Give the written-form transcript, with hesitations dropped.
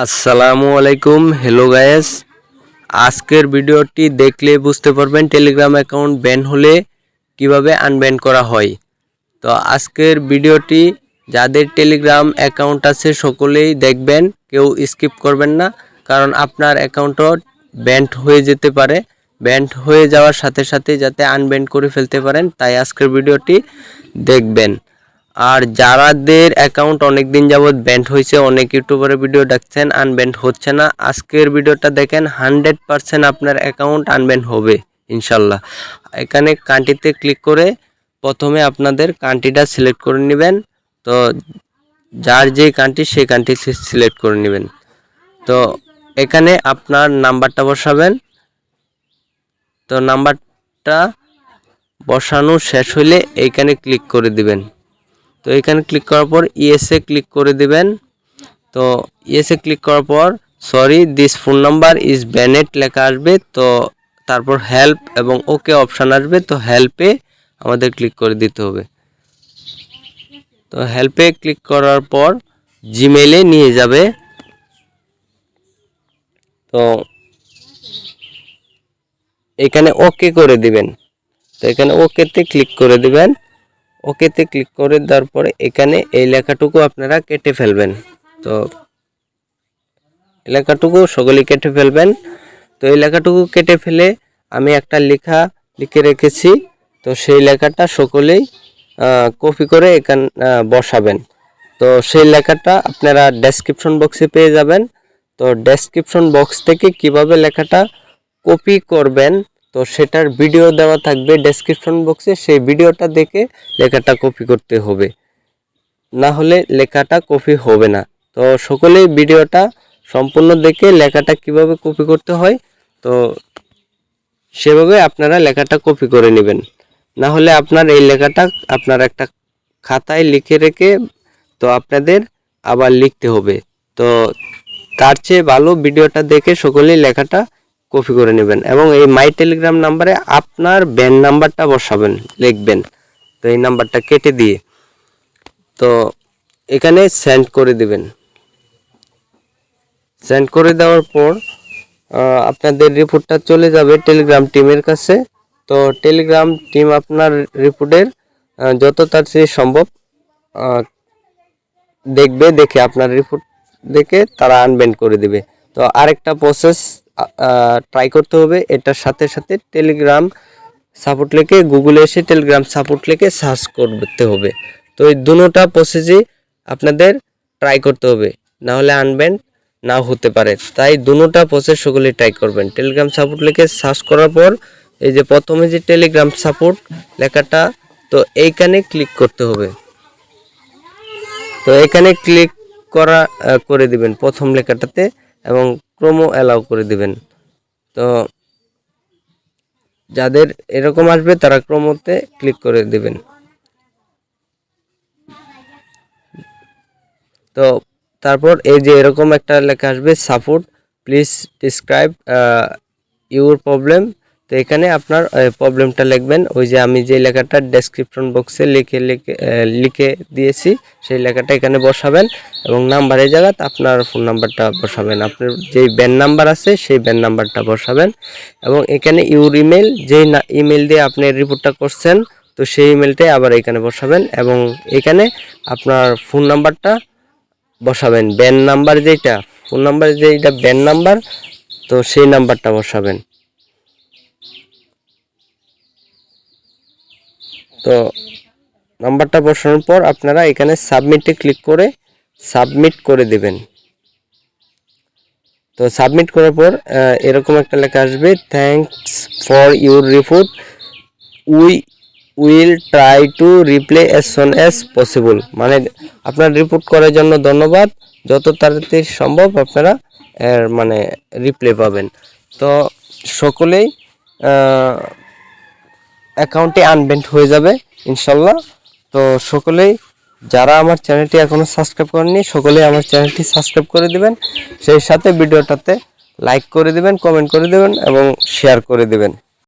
আসসালামু আলাইকুম। Hello guys, আজকের ভিডিওটি দেখলে বুঝতে পারবেন টেলিগ্রাম অ্যাকাউন্ট ব্যান হলে কিভাবে আনব্যান করা হয়। তো আজকের ভিডিওটি যাদের টেলিগ্রাম অ্যাকাউন্ট আছে সকলেই দেখবেন, কেউ স্কিপ করবেন না, কারণ আপনার অ্যাকাউন্টও ব্যান হয়ে যেতে পারে। ব্যান হয়ে যাওয়ার সাথে সাথে যাতে আনব্যান করে ফেলতে পারেন, তাই আজকের ভিডিওটি দেখবেন। আর যারাদের অ্যাকাউন্ট অনেক দিন যাবৎ ব্যান্ড হয়েছে, অনেক ইউটিউবারের ভিডিও দেখছেন আনব্যান্ড হচ্ছে না, আজকের ভিডিওটা দেখেন 100% আপনার অ্যাকাউন্ট আনব্যান্ড হবে ইনশাল্লাহ। এখানে কান্ট্রিতে ক্লিক করে প্রথমে আপনাদের কান্ট্রিটা সিলেক্ট করে নেবেন। তো যার যে কান্ট্রি সেই কান্ট্রি সিলেক্ট করে নেবেন। তো এখানে আপনার নাম্বারটা বসাবেন। তো নাম্বারটা বসানো শেষ হলে এইখানে ক্লিক করে দিবেন। তো এখানে ক্লিক করার পর ইয়েসে ক্লিক করে দিবেন। তো ইয়েসে ক্লিক করার পর sorry this phone number is banned লেখা আসবে। তো তারপর হেল্প এবং ওকে অপশান আসবে। তো হেল্পে আমাদের ক্লিক করে দিতে হবে। তো হেল্পে ক্লিক করার পর জিমেইলে নিয়ে যাবে। তো এখানে ওকে করে দিবেন। তো এখানে ওকেতে ক্লিক করে দিবেন। ওকেতে ক্লিক করে দেওয়ার পরে এখানে এই লেখাটুকু আপনারা কেটে ফেলবেন। তো লেখাটুকু সকলেই কেটে ফেলবেন। তো এই লেখাটুকু কেটে ফেলে আমি একটা লেখা লিখে রেখেছি। তো সেই লেখাটা সকলেই কপি করে এখানে বসাবেন। তো সেই লেখাটা আপনারা ডেসক্রিপশন বক্সে পেয়ে যাবেন। তো ডেসক্রিপশন বক্স থেকে কিভাবে লেখাটা কপি করবেন, তো সেটার ভিডিও দেওয়া থাকবে ডেসক্রিপশন বক্সে, সেই ভিডিওটা দেখে লেখাটা কপি করতে হবে, না হলে লেখাটা কপি হবে না। তো সকলেই ভিডিওটা সম্পূর্ণ দেখে লেখাটা কিভাবে কপি করতে হয়, তো সেভাবে আপনারা লেখাটা কপি করে নেবেন। না হলে আপনার এই লেখাটা আপনার একটা খাতায় লিখে রেখে তো আপনাদের আবার লিখতে হবে। তো তার চেয়ে ভালো ভিডিওটা দেখে সকলেই লেখাটা কপি করে নেবেন এবং এই মাই টেলিগ্রাম নাম্বারে আপনার ব্যান নাম্বারটা বসাবেন, লিখবেন। তো এই নাম্বারটা কেটে দিয়ে তো এখানে সেন্ড করে দিবেন। সেন্ড করে দেওয়ার পর আপনাদের রিপোর্টটা চলে যাবে টেলিগ্রাম টিমের কাছে। তো টেলিগ্রাম টিম আপনার রিপোর্টের যত তাড়াতাড়ি সম্ভব দেখবে, দেখে আপনার রিপোর্ট দেখে তারা আনব্যান করে দিবে। তো আরেকটা প্রসেস ট্রাই করতে হবে, এটার সাথে সাথে টেলিগ্রাম সাপোর্ট লিখে গুগলে এসে টেলিগ্রাম সাপোর্ট লিখে সার্চ করতে হবে। তো এই দুটোটা প্রসেসই আপনাদের ট্রাই করতে হবে, না হলে আনব্যান নাও হতে পারে। তাই দুটোটা প্রসেস সকলে ট্রাই করবেন। টেলিগ্রাম সাপোর্ট লিখে সার্চ করার পর এই যে প্রথমে যে টেলিগ্রাম সাপোর্ট লেখাটা, তো এইখানে ক্লিক করতে হবে। তো এখানে ক্লিক করে দিবেন প্রথম লেখাটাতে এবং ক্রোমো অ্যালাউ করে দিবেন। তো যাদের এরকম আসবে তারা ক্রোমোতে ক্লিক করে দিবেন। তো তারপর এই যে এরকম একটা লেখা আসবে support please describe your problem. তো এখানে আপনার প্রবলেমটা লিখবেন, ওই যে আমি যে লেখাটা ডেসক্রিপশন বক্সে লিখে দিয়েছি সেই লেখাটা এখানে বসাবেন এবং নাম্বারের জায়গাতে আপনার ফোন নাম্বারটা বসাবেন, আপনার যেই ব্যান নাম্বার আছে সেই ব্যান নাম্বারটা বসাবেন এবং এখানে ইউর ইমেল, যেই ইমেল দিয়ে আপনি রিপোর্টটা করছেন তো সেই ইমেলটাই আবার এখানে বসাবেন এবং এখানে আপনার ফোন নাম্বারটা বসাবেন। ব্যান নাম্বার যেটা, ফোন নাম্বার যেটা ব্যান নাম্বার, তো সেই নাম্বারটা বসাবেন। তো নাম্বারটা বসানোর পর আপনারা এখানে সাবমিটে ক্লিক করে সাবমিট করে দেবেন। তো সাবমিট করার পর এরকম একটা লেখা আসবে, thanks for your report, we will try to reply as soon as possible. মানে আপনার রিপোর্ট করার জন্য ধন্যবাদ, যত তাড়াতাড়ি সম্ভব আপনারা মানে রিপ্লাই পাবেন। তো সকলেই অ্যাকাউন্টে আনব্যান্ড হয়ে যাবে ইনশাল্লাহ। তো সকলেই যারা আমার চ্যানেলটি এখনও সাবস্ক্রাইব করেননি সকলেই আমার চ্যানেলটি সাবস্ক্রাইব করে দিবেন, সেই সাথে ভিডিওটাতে লাইক করে দিবেন, কমেন্ট করে দিবেন এবং শেয়ার করে দিবেন।